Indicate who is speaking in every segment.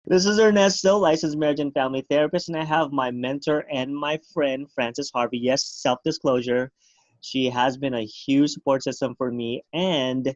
Speaker 1: This is Ernesto, licensed marriage and family therapist, and I have my mentor and my friend, Frances Harvey. Yes, self-disclosure. She has been a huge support system for me and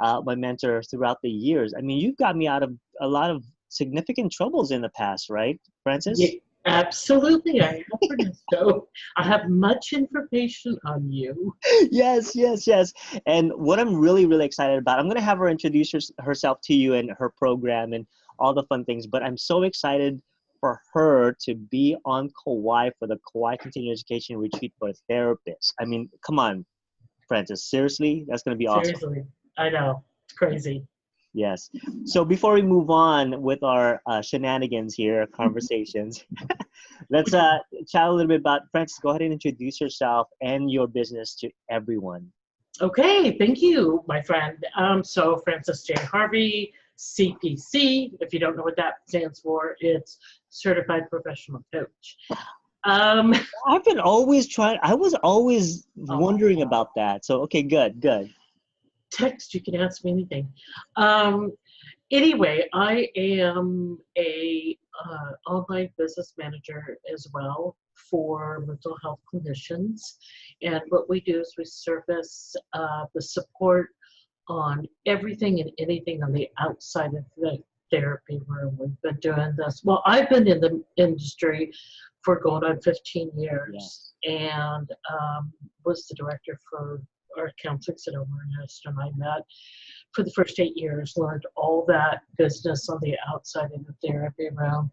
Speaker 1: my mentor throughout the years. I mean, you've got me out of a lot of significant troubles in the past, right,
Speaker 2: Yeah,
Speaker 1: Frances?
Speaker 2: absolutely. I have, Ernesto. I have much information on you.
Speaker 1: Yes, yes, yes. And what I'm really, really excited about, I'm going to have her introduce herself to you and her program and all the fun things. But I'm so excited for her to be on Kauai for the Kauai Continuing Education Retreat for Therapists. I mean, come on, Francis. Seriously, that's going to be awesome.
Speaker 2: Seriously, I know. It's crazy.
Speaker 1: Yes. So before we move on with our shenanigans here, conversations, let's chat a little bit about Francis. Go ahead and introduce yourself and your business to everyone.
Speaker 2: Okay, thank you, my friend. So Frances J. Harvey, C.P.C. If you don't know what that stands for, it's Certified Professional Coach. Um,
Speaker 1: I've been always trying. I was always
Speaker 2: oh,
Speaker 1: wondering about that. So okay, good, good.
Speaker 2: text, you can ask me anything. Um, Anyway, I am a online business manager as well for mental health clinicians. And what we do is we service the support on everything and anything on the outside of the therapy room. We've been doing this. Well, I've been in the industry for going on 15 years
Speaker 1: Yes.
Speaker 2: and was the director for our counseling center where Ernest and I met for the first 8 years, learned all that business on the outside of the therapy realm,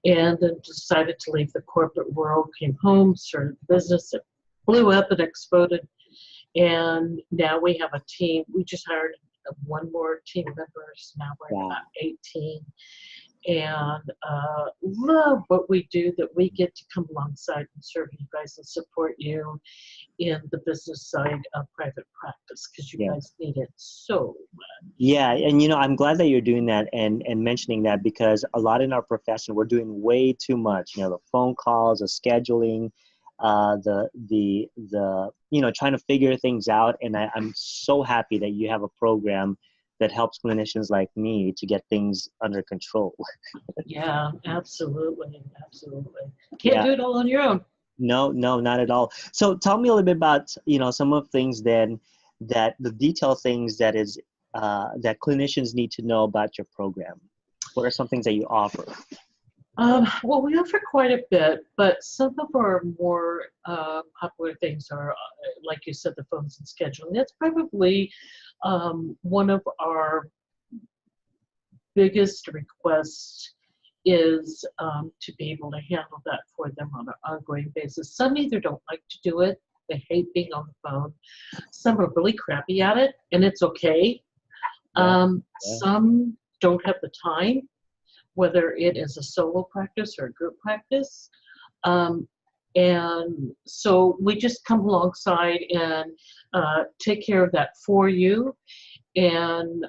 Speaker 2: and then decided to leave the corporate world, came home, started a business that blew up and exploded. And now we have a team. We just hired one more team members. Now we're at
Speaker 1: Wow.
Speaker 2: about 18. And love what we do, that we get to come alongside and serve you guys and support you in the business side of private practice, because you
Speaker 1: Yeah.
Speaker 2: guys need it so much.
Speaker 1: Yeah, and I'm glad that you're doing that and mentioning that because a lot in our profession we're doing way too much. The phone calls, the scheduling, the trying to figure things out. And I'm so happy that you have a program that helps clinicians like me to get things under control.
Speaker 2: Yeah, absolutely, absolutely. Can't
Speaker 1: Yeah.
Speaker 2: do it all on your own.
Speaker 1: No, no, not at all. So tell me a little bit about, some of the things then that the detailed things that clinicians need to know about your program. What are some things that you offer?
Speaker 2: Well, we offer quite a bit, but some of our more popular things are, like you said, the phones and scheduling. That's probably one of our biggest requests is to be able to handle that for them on an ongoing basis. Some either don't like to do it, they hate being on the phone. Some are really crappy at it, and it's okay.
Speaker 1: Yeah, yeah,
Speaker 2: Some don't have the time, whether it is a solo practice or a group practice. Um, and so we just come alongside and take care of that for you. And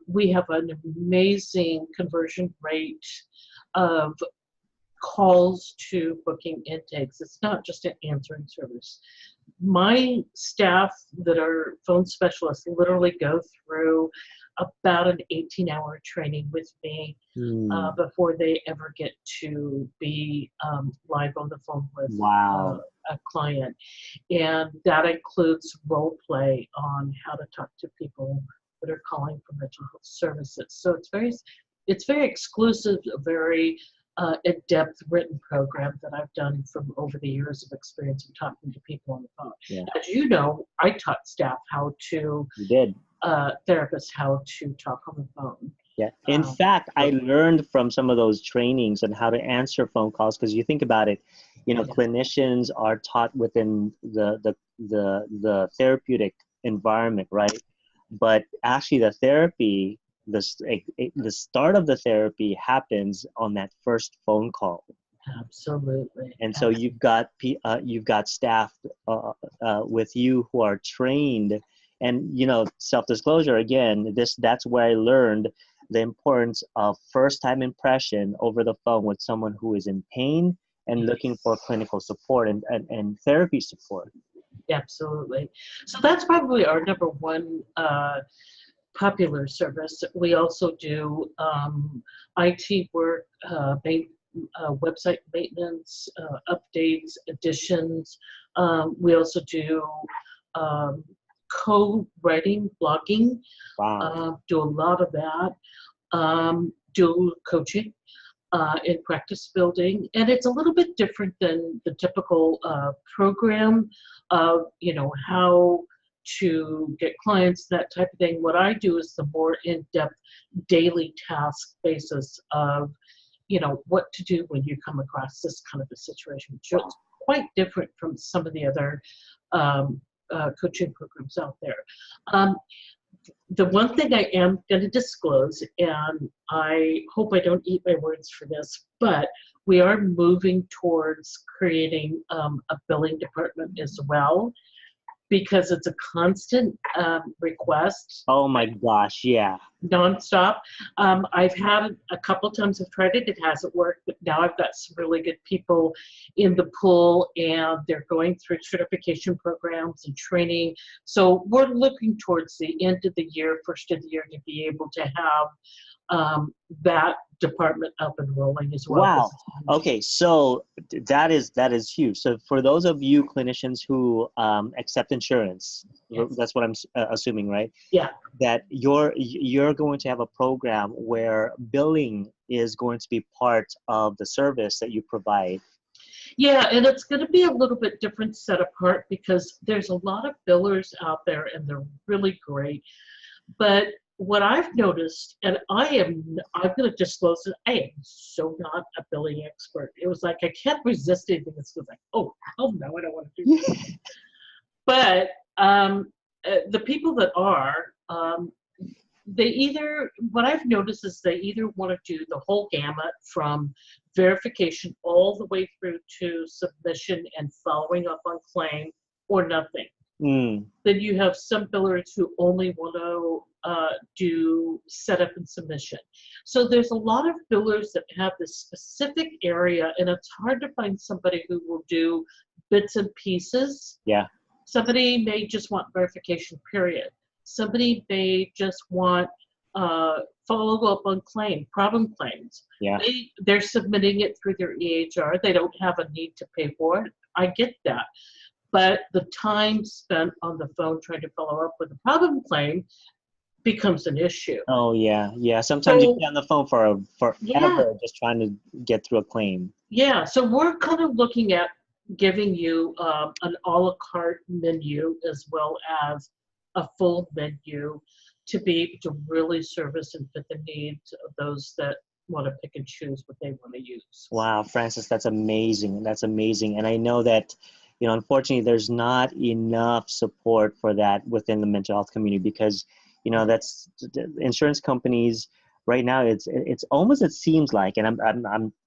Speaker 2: we have an amazing conversion rate of calls to booking intakes. It's not just an answering service. My staff that are phone specialists literally go through about an 18-hour training with me
Speaker 1: Hmm.
Speaker 2: before they ever get to be live on the phone with
Speaker 1: Wow.
Speaker 2: a client. And that includes role play on how to talk to people that are calling for mental health services. So it's very exclusive, very in-depth written program that I've done from over the years of experience of talking to people on the phone.
Speaker 1: Yeah,
Speaker 2: As you know, I taught staff
Speaker 1: you did.
Speaker 2: therapists how to talk on the phone.
Speaker 1: Yeah. In
Speaker 2: Um,
Speaker 1: fact, I
Speaker 2: so,
Speaker 1: learned from some of those trainings on how to answer phone calls because you think about it,
Speaker 2: yeah,
Speaker 1: clinicians are taught within the therapeutic environment, right? But actually, the therapy, the start of the therapy happens on that first phone call.
Speaker 2: absolutely,
Speaker 1: And so
Speaker 2: absolutely.
Speaker 1: you've got staff with you who are trained, and self-disclosure again. That's where I learned the importance of first-time impression over the phone with someone who is in pain and looking for
Speaker 2: Yes.
Speaker 1: clinical support and therapy support.
Speaker 2: Absolutely. So that's probably our number one popular service. We also do IT work, website maintenance, updates, additions. We also do um, co-writing, blogging,
Speaker 1: Wow.
Speaker 2: do a lot of that, do coaching in practice building. And it's a little bit different than the typical program of, how to get clients, that type of thing. What I do is the more in-depth daily task basis of, what to do when you come across this kind of a situation. So it's quite different from some of the other coaching programs out there. The one thing I am going to disclose, and I hope I don't eat my words for this, but we are moving towards creating a billing department as well, because it's a constant request.
Speaker 1: Oh my gosh, yeah.
Speaker 2: Nonstop. I've had it a couple times. I've tried it. It hasn't worked, but now I've got some really good people in the pool, and they're going through certification programs and training. So we're looking towards the end of the year, first of the year, to be able to have that department up and rolling as well.
Speaker 1: Wow. Okay, so that is huge. So for those of you clinicians who accept insurance,
Speaker 2: Yes.
Speaker 1: that's what I'm assuming, right?
Speaker 2: Yeah.
Speaker 1: That you're going to have a program where billing is going to be part of the service that you provide.
Speaker 2: Yeah, and it's going to be a little bit different set apart, because there's a lot of billers out there, and they're really great. But what I've noticed, and I'm going to disclose it, I am so not a billing expert. It was like I kept resisting because it was like, oh, hell no, I don't want to do this. But the people that are, what I've noticed is they either want to do the whole gamut from verification all the way through to submission and following up on claim, or nothing.
Speaker 1: Mm.
Speaker 2: Then you have some billers who only want to do setup and submission. So there's a lot of billers that have this specific area, and it's hard to find somebody who will do bits and pieces.
Speaker 1: Yeah.
Speaker 2: Somebody may just want verification, period. Somebody may just want follow up on problem claims.
Speaker 1: Yeah.
Speaker 2: They're submitting it through their EHR. They don't have a need to pay for it. I get that. But the time spent on the phone trying to follow up with a problem claim becomes an issue.
Speaker 1: Oh yeah, yeah. Sometimes you stay on the phone for forever,
Speaker 2: Yeah.
Speaker 1: just trying to get through a claim.
Speaker 2: Yeah, so we're kind of looking at giving you an a la carte menu as well as a full menu to be able to really service and fit the needs of those that want to pick and choose what they want to use.
Speaker 1: Wow, Francis, that's amazing. That's amazing. And I know that, unfortunately, there's not enough support for that within the mental health community, because, that's insurance companies right now. It's almost, it seems like, and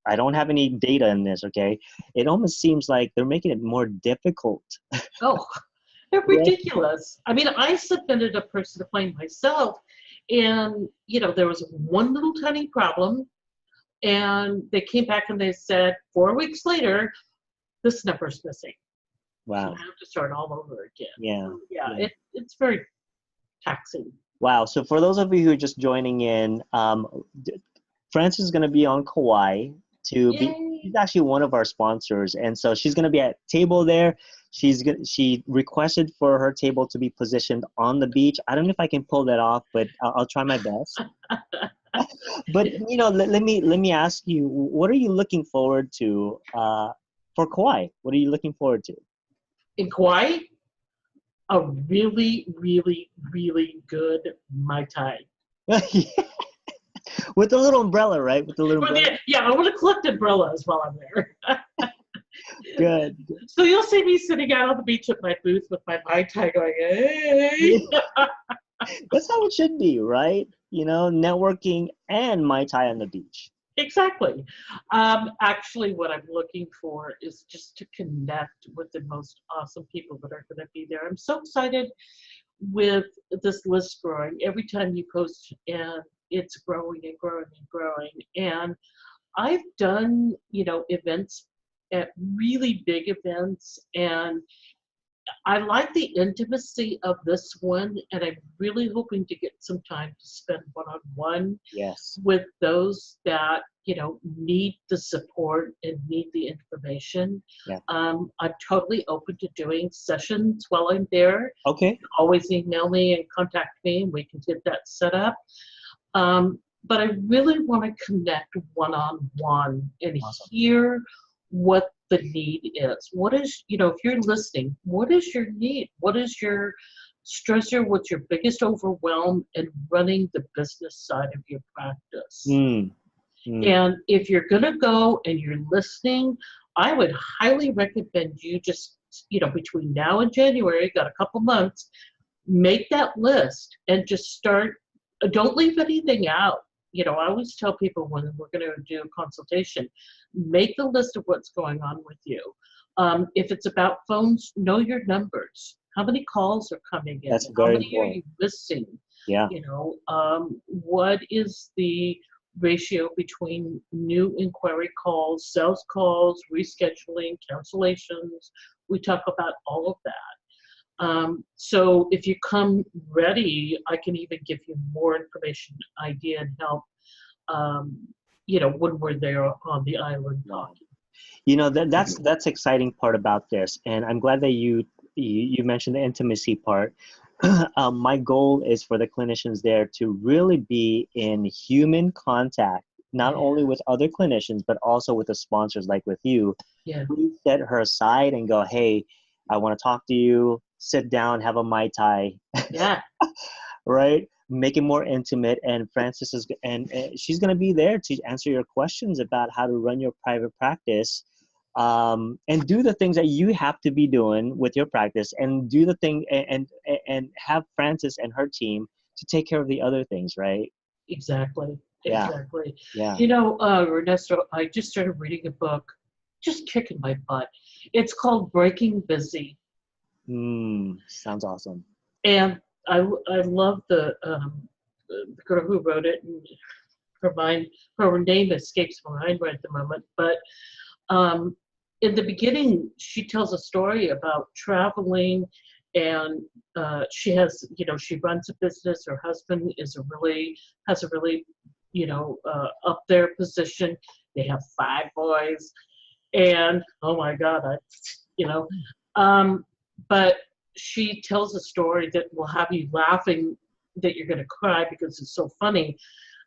Speaker 1: I don't have any data in this. Okay, it almost seems like they're making it more difficult.
Speaker 2: Oh, they're ridiculous. I mean, I submitted a personal claim myself, and there was one little tiny problem, and they came back and they said 4 weeks later, this number's missing.
Speaker 1: Wow.
Speaker 2: So I have to start all over again.
Speaker 1: Yeah.
Speaker 2: So, yeah. It's very taxing.
Speaker 1: Wow. So for those of you who are just joining in, Frances is going to be on Kauai to be. She's actually one of our sponsors, and so she's going to be at table there. She requested for her table to be positioned on the beach. I don't know if I can pull that off, but I'll try my best. But let me ask you, what are you looking forward to for Kauai? What are you looking forward to?
Speaker 2: In Kauai, a really, really, really good Mai Tai.
Speaker 1: With the little umbrella, right? With the little umbrella.
Speaker 2: Yeah, I want to collect umbrellas while I'm there.
Speaker 1: Good.
Speaker 2: So you'll see me sitting out on the beach at my booth with my Mai Tai going, hey.
Speaker 1: That's how it should be, right? Networking and Mai Tai on the beach.
Speaker 2: Exactly. Actually, what I'm looking for is just to connect with the most awesome people that are going to be there. I'm so excited with this list growing. Every time you post, and it's growing and growing and growing. And I've done, events at really big events, and I like the intimacy of this one, and I'm really hoping to get some time to spend one-on-one
Speaker 1: Yes.
Speaker 2: with those that, need the support and need the information.
Speaker 1: Yeah.
Speaker 2: I'm totally open to doing sessions while I'm there.
Speaker 1: Okay.
Speaker 2: Always email me and contact me, and we can get that set up. But I really want to connect one-on-one and
Speaker 1: Awesome.
Speaker 2: hear what the need is. What is, if you're listening, what is your need? What is your stressor? What's your biggest overwhelm in running the business side of your practice?
Speaker 1: Mm. Mm.
Speaker 2: And if you're going to go and you're listening, I would highly recommend you just, between now and January, got a couple months, make that list and just start. Don't leave anything out. I always tell people when we're going to do a consultation, make the list of what's going on with you. If it's about phones, know your numbers. How many calls are coming in?
Speaker 1: That's
Speaker 2: How
Speaker 1: very
Speaker 2: many are you
Speaker 1: important.
Speaker 2: missing?
Speaker 1: Yeah.
Speaker 2: What is the ratio between new inquiry calls, sales calls, rescheduling, cancellations? We talk about all of that. So if you come ready, I can even give you more information, idea, and help, when we're there on the island
Speaker 1: Wow.
Speaker 2: talking.
Speaker 1: That's exciting part about this, and I'm glad that you mentioned the intimacy part. My goal is for the clinicians there to really be in human contact, not only with other clinicians, but also with the sponsors like with you.
Speaker 2: Yeah.
Speaker 1: Please set her aside and go, hey, I want to talk to you, sit down, have a Mai Tai,
Speaker 2: Yeah.
Speaker 1: right? Make it more intimate. And Frances is, and she's going to be there to answer your questions about how to run your private practice, and do the things that you have to be doing with your practice, and do the thing, and have Frances and her team to take care of the other things, right?
Speaker 2: Exactly.
Speaker 1: Yeah.
Speaker 2: Exactly.
Speaker 1: Yeah.
Speaker 2: Ernesto, I just started reading a book, just kicking my butt. It's called Breaking Busy.
Speaker 1: Sounds awesome.
Speaker 2: And I love the girl who wrote it. And her name escapes my mind right at the moment. But um, in the beginning, she tells a story about traveling, and she runs a business. Her husband has a really, up there position. They have 5 boys, and oh my God, you know, but she tells a story that will have you laughing that you're going to cry because it's so funny.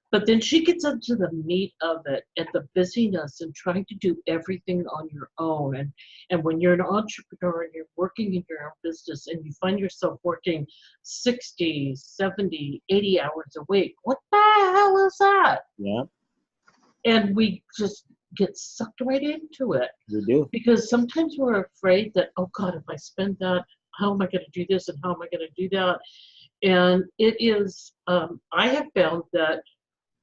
Speaker 2: But then she gets into the meat of it and the busyness and trying to do everything on your own. And when you're an entrepreneur and you're working in your own business and you find yourself working 60, 70, 80 hours a week, what the hell is that?
Speaker 1: Yeah,
Speaker 2: And we just get sucked right into it.
Speaker 1: we do.
Speaker 2: Because sometimes we're afraid that, oh God, if I spend that, how am I going to do this and how am I going to do that? And it is, I have found that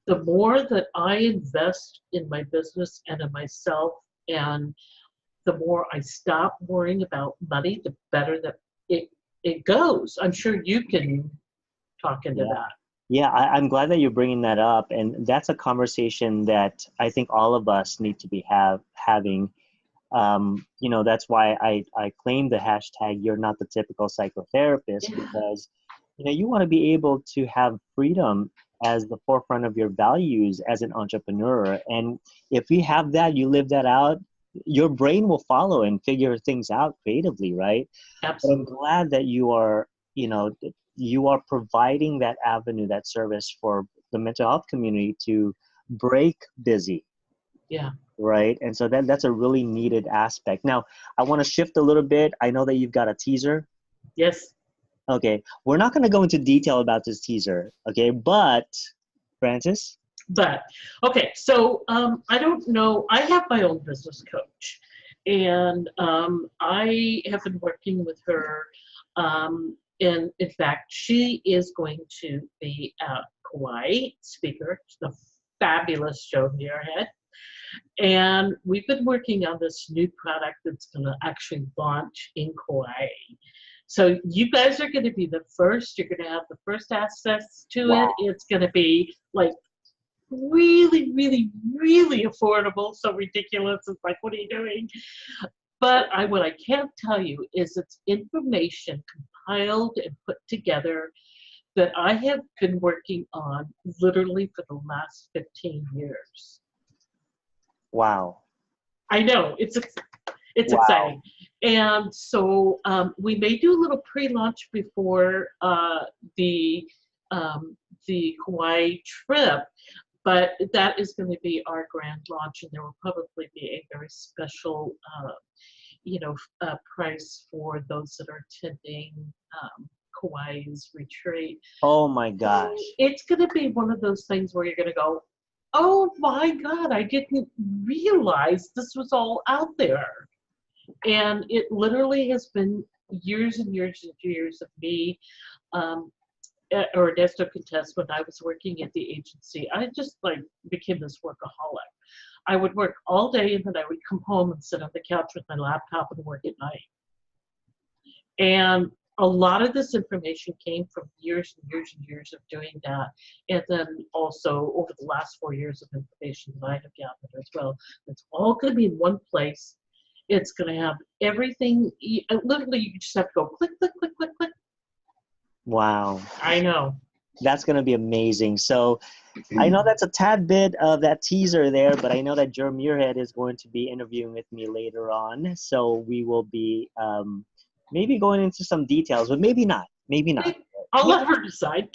Speaker 2: the more that I invest in my business and in myself, and the more I stop worrying about money, the better that it goes. I'm sure you can talk into
Speaker 1: Yeah.
Speaker 2: that.
Speaker 1: Yeah, I'm glad that you're bringing that up, and that's a conversation that I think all of us need to be having. That's why I claim the hashtag "You're not the typical psychotherapist,"
Speaker 2: Yeah,
Speaker 1: because you want to be able to have freedom as the forefront of your values as an entrepreneur, and if you have that, you live that out, your brain will follow and figure things out creatively, right? But I'm
Speaker 2: absolutely.
Speaker 1: glad that you are providing that avenue, that service for the mental health community to break busy,
Speaker 2: Yeah.
Speaker 1: right? And so that's a really needed aspect. Now, I want to shift a little bit. I know that you've got a teaser.
Speaker 2: Yes.
Speaker 1: Okay, we're not going to go into detail about this teaser, okay? But Francis?
Speaker 2: But okay, so I don't know. I have my own business coach, and I have been working with her. And in fact, she is going to be at Kauai speaker, the fabulous show near ahead. And we've been working on this new product that's going to actually launch in Kauai. So you guys are going to be the first. You're going to have the first access to it.
Speaker 1: Wow.
Speaker 2: It's going to be like really, really, really affordable. So ridiculous. It's like, what are you doing? But what I can tell you is it's information compiled and put together that I have been working on literally for the last 15 years.
Speaker 1: Wow.
Speaker 2: I know, it's
Speaker 1: Wow.
Speaker 2: exciting. And so we may do a little pre-launch before um, the Hawaii trip, but that is going to be our grand launch, and there will probably be a very special, price for those that are attending Kauai's retreat.
Speaker 1: Oh my
Speaker 2: So
Speaker 1: gosh.
Speaker 2: it's going to be one of those things where you're going to go, oh my God, I didn't realize this was all out there. And it literally has been years and years and years of me, um, or Ernesto Contest, when I was working at the agency. I just like became this workaholic. I would work all day and then I would come home and sit on the couch with my laptop and work at night. And a lot of this information came from years and years and years of doing that. And then also over the last 4 years of information that I have gathered as well. It's all going to be in one place. It's going to have everything. Literally, you just have to go click, click, click, click, click.
Speaker 1: Wow.
Speaker 2: I know.
Speaker 1: That's going to be amazing. So I know that's a tad bit of that teaser there, but I know that Jerm Muirhead is going to be interviewing with me later on. So we will be maybe going into some details, but maybe not. Maybe not.
Speaker 2: I'll
Speaker 1: Yeah.
Speaker 2: let her decide.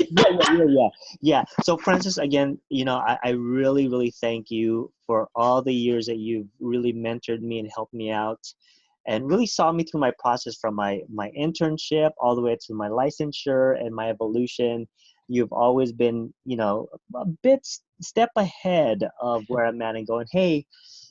Speaker 1: Yeah. So Francis, again, I really, really thank you for all the years that you've really mentored me and helped me out and really saw me through my process from my internship all the way to my licensure and my evolution. You've always been, a bit step ahead of where I'm at and going, hey,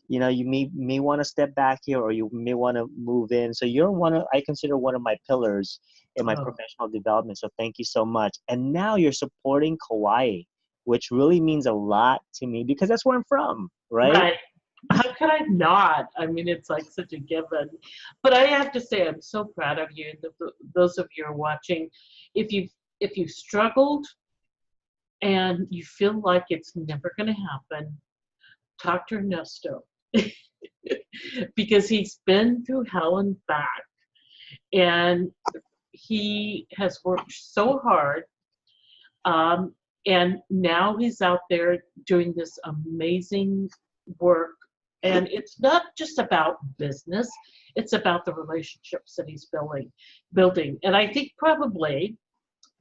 Speaker 1: you may want to step back here or you may want to move in. So I consider one of my pillars in my professional development. So thank you so much. And now you're supporting Kauai, which really means a lot to me because that's where I'm from, right?
Speaker 2: Right. How could I not? I mean, it's like such a given. But I have to say, I'm so proud of you. Those of you who are watching, if you've struggled and you feel like it's never going to happen, talk to Ernesto because he's been through hell and back, and he has worked so hard. And now he's out there doing this amazing work. And it's not just about business, it's about the relationships that he's building. And I think probably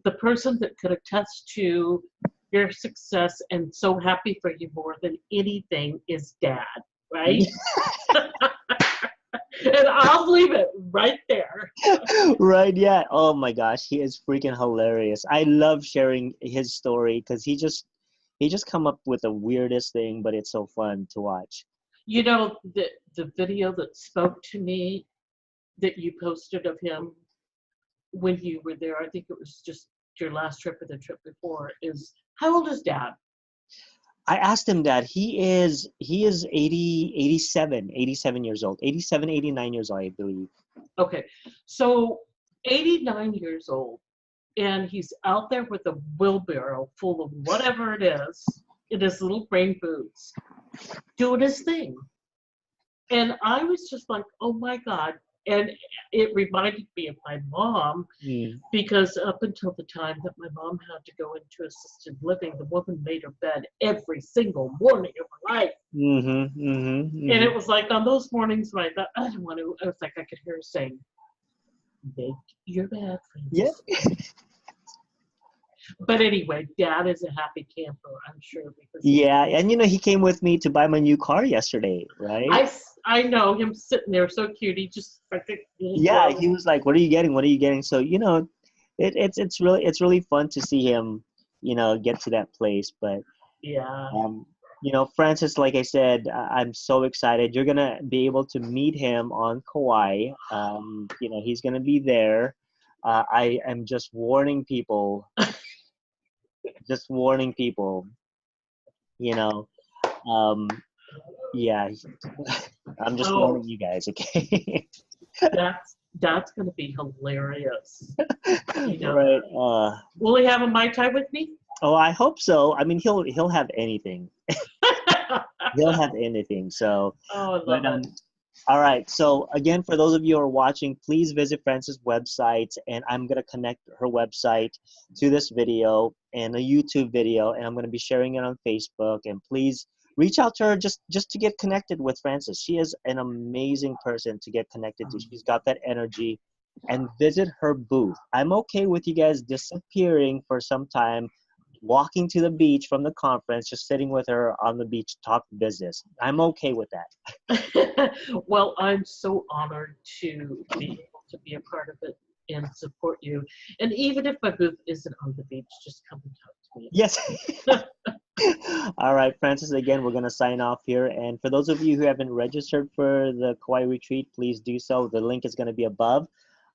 Speaker 2: the person that could attest to your success and so happy for you more than anything is Dad, right? And I'll leave it right there.
Speaker 1: Right, yeah. Oh my gosh, he is freaking hilarious. I love sharing his story because he just come up with the weirdest thing, but it's so fun to watch.
Speaker 2: You know, the video that spoke to me that you posted of him when you were there, I think it was just your last trip or the trip before, is how old is Dad?
Speaker 1: I asked him that. He is 87 years old. 87, 89 years old, I believe.
Speaker 2: Okay. So 89 years old, and he's out there with a wheelbarrow full of whatever it is in his little rain boots, doing his thing. And I was just like, oh my God. And it reminded me of my mom, because up until the time that my mom had to go into assisted living, the woman made her bed every single morning of her life. And it was like on those mornings when I thought, I don't want to, I was like, I could hear her saying, make your bed, Francis.
Speaker 1: Yeah.
Speaker 2: But anyway, Dad is a happy camper, I'm sure. Because
Speaker 1: yeah, and he came with me to buy my new car yesterday, right?
Speaker 2: I know him sitting there so cute. He just, I think,
Speaker 1: yeah, he was like, "What are you getting? What are you getting?" So it's really fun to see him, get to that place. But
Speaker 2: yeah,
Speaker 1: Francis, like I said, I'm so excited. You're gonna be able to meet him on Kauai. He's gonna be there. I am just warning people. Just warning people. Yeah, I'm just warning you guys, okay?
Speaker 2: that's gonna be hilarious.
Speaker 1: Right.
Speaker 2: Will he have a Mai Tai with me?
Speaker 1: Oh, I hope so. I mean, he'll have anything. He'll have anything. So,
Speaker 2: oh, I love it.
Speaker 1: All right. So again, for those of you who are watching, please visit Frances' website, and I'm gonna connect her website to this video and a YouTube video, and I'm gonna be sharing it on Facebook. And please reach out to her just to get connected with Frances. She is an amazing person to get connected to. She's got that energy, and visit her booth. I'm okay with you guys disappearing for some time, walking to the beach from the conference, just sitting with her on the beach, talk business. I'm okay with that.
Speaker 2: Well, I'm so honored to be able to be a part of it and support you. And even if my booth isn't on the beach, just come and talk to me.
Speaker 1: Yes. All right, Frances, again, we're going to sign off here. And for those of you who haven't registered for the Kauai retreat, please do so. The link is going to be above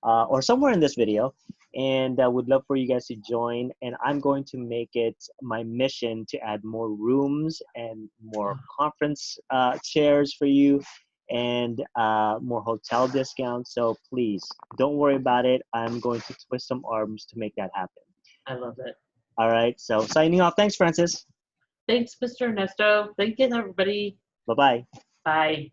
Speaker 1: or somewhere in this video. And would love for you guys to join. And I'm going to make it my mission to add more rooms and more conference chairs for you and more hotel discounts. So please don't worry about it. I'm going to twist some arms to make that happen.
Speaker 2: I love it.
Speaker 1: All right, so signing off. Thanks, Frances.
Speaker 2: Thanks, Mr. Ernesto. Thank you, everybody.
Speaker 1: Bye-bye.
Speaker 2: Bye.